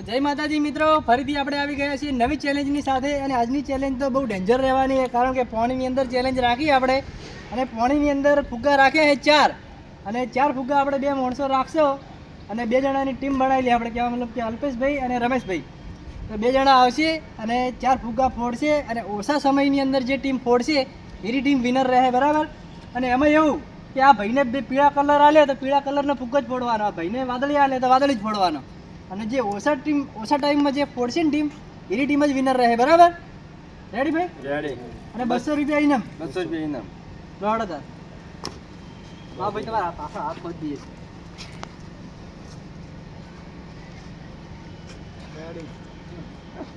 જય માતાજી મિત્રો, ફરીથી આપણે આવી ગયા છીએ નવી ચેલેન્જની સાથે. અને આજની ચેલેન્જ તો બહુ ડેન્જર રહેવાની છે, કારણ કે પાણીની અંદર ચેલેન્જ રાખી આપણે. અને પાણીની અંદર ફુગ્ગા રાખ્યા છે 4, અને 4 ફુગ્ગા આપણે 2 માણસો રાખશો અને 2 જણાની ટીમ બનાવેલી આપણે, કહેવા મતલબ કે અલ્પેશભાઈ અને રમેશભાઈ. તો 2 જણા આવશે અને 4 ફુગ્ગા ફોડશે, અને ઓછા સમયની અંદર જે ટીમ ફોડશે એની ટીમ વિનર રહે, બરાબર. અને એમાં એવું કે આ ભાઈને પીળા કલર આલે તો પીળા કલરનો ફુગ્ગો જ ફોડવાનો, આ ભાઈને વાદળી આલે તો વાદળી જ ફોડવાનો. અને જે ઓછા ટાઈમમાં જે ફોડશે ને ટીમ એની ટીમ જ વિનર રહે, બરાબર. રેડી ભાઈ? રેડી. અને 200 રૂપિયા ઇનામ. 200 રૂપિયા ઇનામ. દોડો તાર. હા ભાઈ, તમારા પાછા હાથ પગ દઈએ. રેડી.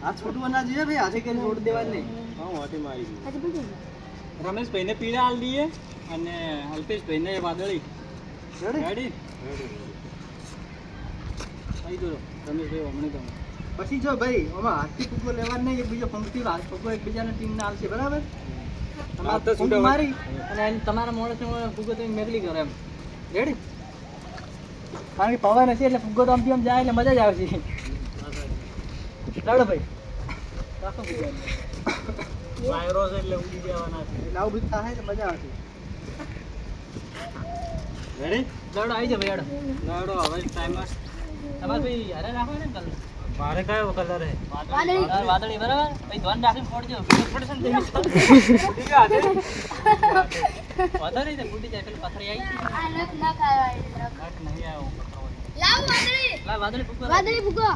હાથ છોડવા ના જોઈએ ભાઈ, હાથે કરી છોડ દેવા નહીં. હા, હાથે મારી દીધું. રમેશભાઈને પીળા આલ દઈએ અને અલ્પેશભાઈને વાદળી. રેડી? પછી જો ભાઈ આમાં હાથથી ફૂગો લેવાનો નહીં, એકબીજો પંક્તિ ફૂગો એકબીજાને ટીમને આવશે, બરાબર. તમારે મારી અને તમારા માણસને ફૂગો તમે મેગલી કરો એમ. રેડી? કારણ કે પવન હશે એટલે ફૂગો તો આમથી આમ જાય એટલે મજા જ આવશે. ચાલો ભાઈ, રાખો ફૂગો. વાયરો છે એટલે ઉડી જવાના છે, એટલે આવું બધું થાય તો મજા આવશે. રેડી? ચાલો આવી જાવ ભાઈ. ચાલો હવે ટાઈમ તમારે ભાઈ હારે રાખો ને કલર. મારે કયો કલર હે? વાદળી. વાદળી, બરાબર. ભાઈ ધ્યાન રાખીને ફોડજો, ફોડશે ને ફૂટી ગયા હાથે. વાદળ નહીં તો ફૂટી જાય, પેલી પથરી આવી છે. આ નખ ના ખાવાય. નખ નહીં આવ્યો. લાવ વાદળી. લાવ વાદળી ફૂગો. વાદળી ફૂગો.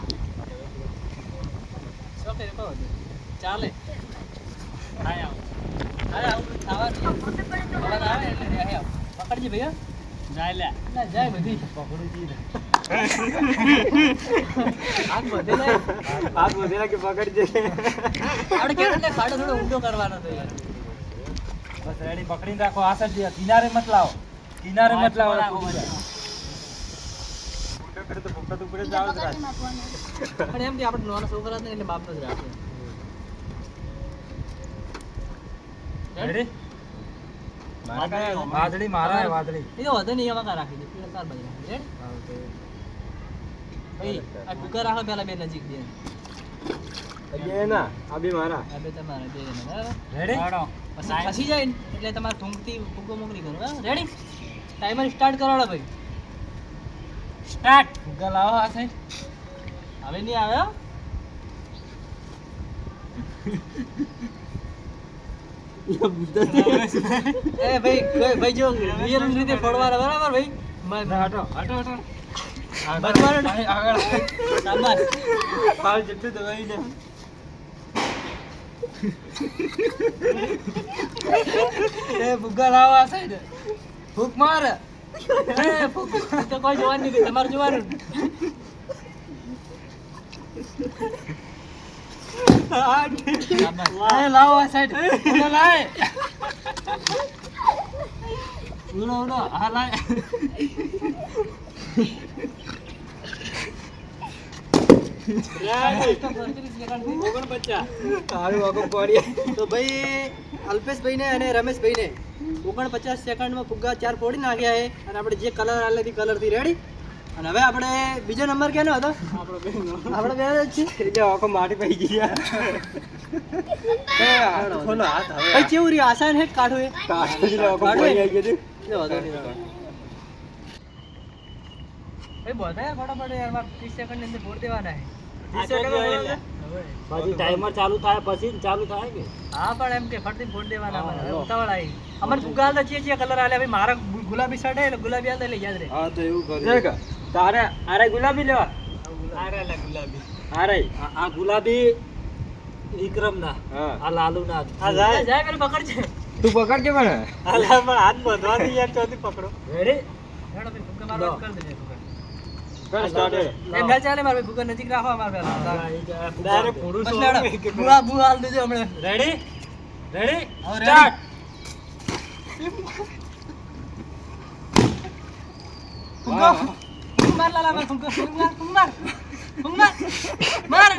ઓકે તો ચાલે. હાય આવ. અરે આવ ખાવાનું. બરાબર આવે એટલે રે આવ. પકડજી ભૈયા. જાય લે. ના જાય બધી. પકડું જી. આગ વધેલા કે પકડજે. આપણે કેને ખાડો થોડો ઊંડો કરવાનો તો યાર. બસ રેડી, પકડીને રાખો. આ સાઈડ કિનારે મત લાવો, કિનારે મત લાવો. ઊંડો કરે તો ફોકટ ઉપર જ આવે જ રાખ. પણ એમ કે આપણે નાના છોકરા ને એટલે બાપ જ રાખે. રેડી? વાદળી મારા હે, વાદળી. એ તો વધે નહીં, એમાં કા રાખી દે. પીળા ચાર બાજુ રાખી દે. ભાઈ આ ફુગ્ગા રાખો પેલા, 2 નજીક દે. બે ના, આ બે મારા. આ બે તમારા, 2 જણા, બરાબર. રેડી? પછી ખસી જાય ને એટલે તમારે થૂંકતી ફુગ્ગો મોકલી કરો, બરાબર. રેડી? ટાઈમર સ્ટાર્ટ કરો ભાઈ. સ્ટાર્ટ. ફુગ્ગા લાવો આ સાઈડ. હવે નહીં આવે હો. એ ભાઈ જો રિયલ રીતે ફોડવાના, બરાબર ભાઈ. હટો હટો હટો. બચવાનું આગળ. શાબાશ. પાલ જેટલું દવાઈ લે. એ ફુગ્ગા લાવો આ સાઈડ. ફૂક માર. એ ફૂક તો કોઈ જોવાનું નહીં, તમારે જોવાનું. લાવો આ સાઈડ. લાય ઉડો ઉડો. હા લાય. તો ભાઈ અલ્પેશભાઈને અને રમેશભાઈને 49 સેકન્ડમાં ફુગ્ગા 4 ફોડી નાખ્યા છે. અને આપણે જે કલર આલે તે કલરથી રેડી. અને હવે આપણે બીજો નંબર કેનો હતો? આપણે બે જ છીએ એટલે આખો માટી પડી ગયા. ખોલો હાથ. હવે ભાઈ કેવું રહ્યું? આસાન હે કાઢો. એ કાઢો જ આખો પડી આવી ગયો. એ બોલતા ફટાફટ યાર, 30 સેકન્ડ ની અંદર ફોડ દેવાના છે. 30 સેકન્ડ પછી ટાઈમર ચાલુ થાય પછી ચાલુ થાય કે? હા પણ એમ કે ફટથી ફોડ દેવાના. મને ઉતાવળ આવી. અમર ફુગ્ગા તો છે કલર આલે ભાઈ. મારા ગુલાબી શર્ટ હે એટલે ગુલાબી આલે એટલે યાદ રહે. હા તો એવું કરી. તારે આરે ગુલાબી લેવા. આરે લે ગુલાબી. આરે આ ગુલાબી વિક્રમ ના. આ લાલુ ના. આ જાય જાય પેલો પકડ છે. તું પકડ કે મને? હાલા પણ હાથ બાંધવા દે યાર, ચોથી પકડો. રેડી? હેડો ભાઈ ફુગ્ગા મારવા કર દે. કર સ્ટાર્ટ. એ ના ચાલે માર ભાઈ, ફુગ્ગા નજીક રાખો અમાર પેલા. ડાયરેક્ટ ફોડું છો. બુઆ બુઆ હાલ દેજો હમણે. રેડી? રેડી? સ્ટાર્ટ. ફુગ્ગા માર લાલા માર ફુગ્ગા. માર માર માર.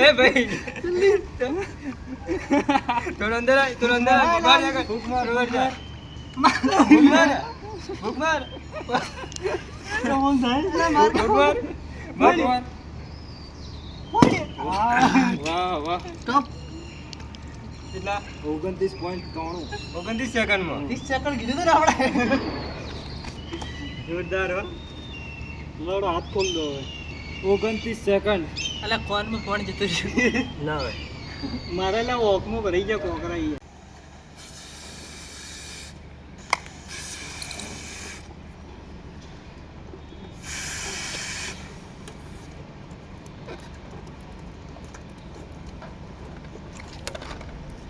એ ભાઈ થોડો અંદર આય, થોડો અંદર આય. માર ફૂક માર. ભૂખ માર. ઓમ થાય બરોબર બરોબર વાહ વાહ ટોપ કેટલા 29 સેકન્ડમાં 30 સેકન્ડ કીધું હતું ને આપણે જોરદાર હો લડો હાથ ખોલ દો હવે 29 સેકન્ડ એટલે કોનમાં ફોન જતું રહ્યું ના હોય મારે લા ઓકમાં ભરાઈ જાય કોકરા ઈ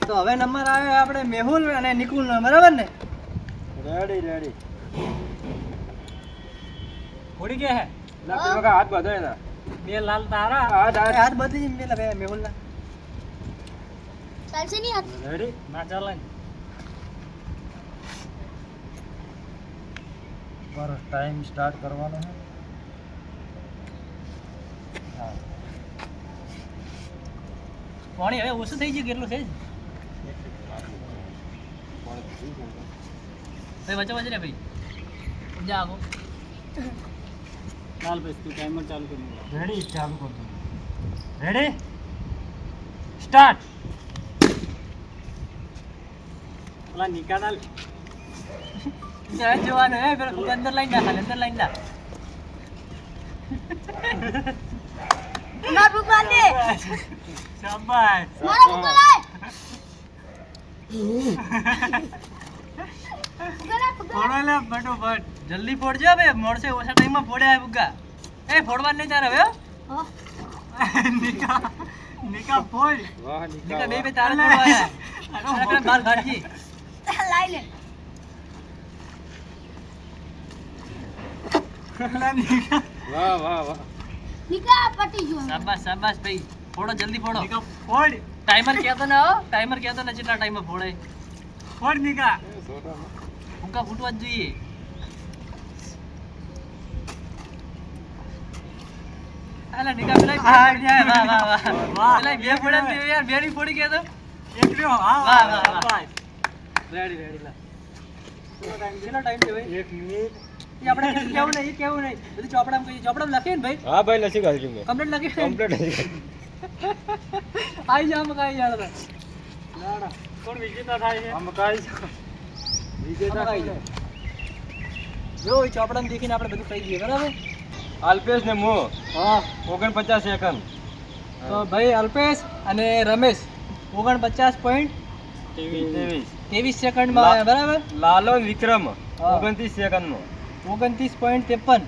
તો હવે નંબર આવ્યો આપણે મેહુલ અને નિકુલ નો બરાબર ને રેડી થોડી ગયા હે ના પેલો કા હાથ બધાય ના બે લાલ તારા હાથ બદલી ને પેલા બે મેહુલ ના ચાલશે નહીં હાથ રેડી ના ચાલે પર ટાઈમ સ્ટાર્ટ કરવાનો છે પાણી હવે ઓછું થઈ ગયું કેટલું છે જ ભાઈ વચ્ચે વચ્ચે રે ભાઈ જા આગો લાલ ભાઈ તું ટાઈમર ચાલુ કરી રેડી ચાલુ કર દો રેડી સ્ટાર્ટ પેલા નિકાલ જોવાનું હે પેલા ફૂગ અંદર લાઈન ના અંદર લાઈન ના માર ભૂકા દે શાબાશ મારા ભૂકા લાય ફોડો લે ફટોફટ જલ્દી ફોડજો બે મોડશે ઓછા ટાઈમમાં ફોડ્યા બુગા એ ફોડવા નહીં તારે હવે હા નિકા ફોડ વાહ નિકા બે તારે ફોડવા અરે બાર ગાડજી લાઈ લે વાહ નિકા પટી ગયો શાબાશ શાબાશ ભાઈ ફોડો જલ્દી ફોડો નિકા ફોડ ટાઈમર કહેતો ને હો ટાઈમર કહેતો ને કેટલા ટાઈમમાં ફોડે ફોડ નિકા ફૂંકા ફૂટવા જ જોઈએ આલા નિકા પેલા વાહ વાહ વાહ પેલા બે ફોડ્યા તે યાર બે ની ફોડી ગયા તો એકલો હા વાહ વાહ રેડી લા કેટલો ટાઈમ છે ભાઈ 1 મિનિટ એ આપણે કેવું નહીં બધું ચોપડામાં કહીએ ચોપડામાં લખીએ ને ભાઈ હા ભાઈ લસી કાઢી મેં કમ્પ્લીટ લખીએ કમ્પ્લીટ આઈ જા મકાઈ યાર લાડા કોણ વિજેતા થાય છે આમ કાઈ વિજેતા મકાઈ કોણ? જો એ ચોપડામાં દેખીને આપણે બધું કહી દઈએ બરાબર અલ્પેશ ને મો હા 49 સેકન્ડ તો ભાઈ અલ્પેશ અને રમેશ 49.23 સેકન્ડમાં આવ્યા બરાબર લાલો ને વિક્રમ હા. 29 સેકન્ડમાં 29.53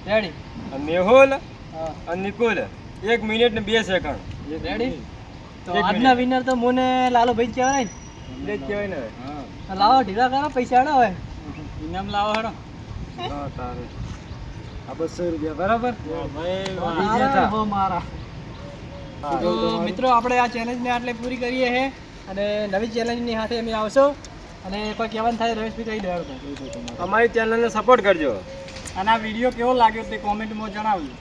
રેડી અને મેહુલ હા અને નિકુલ 1 મિનિટ ને 2 સેકન્ડ રેડી તો એક આજના વિનર તો મને લાલો ભાઈ જ કહેવાય ને એટલે જ કહેવાય ને તો લાવો ઢીલા કરો પૈસા ના હોય ઇનામ લાવો હેડો હા તારે આ 200 રૂપિયા બરાબર મારા હો મારા તો મિત્રો આપણે આ ચેલેન્જને આટલે પૂરી કરીએ છે અને નવી ચેલેન્જની સાથે અમે આવશો અને કોઈ કહેવાનું થાય રમેશભાઈ કહી દેવાનું અમારી ચેનલને સપોર્ટ કરજો અને આ વિડીયો કેવો લાગ્યો તે કોમેન્ટમાં જણાવજો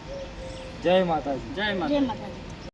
જય માતાજી જય જય માતાજી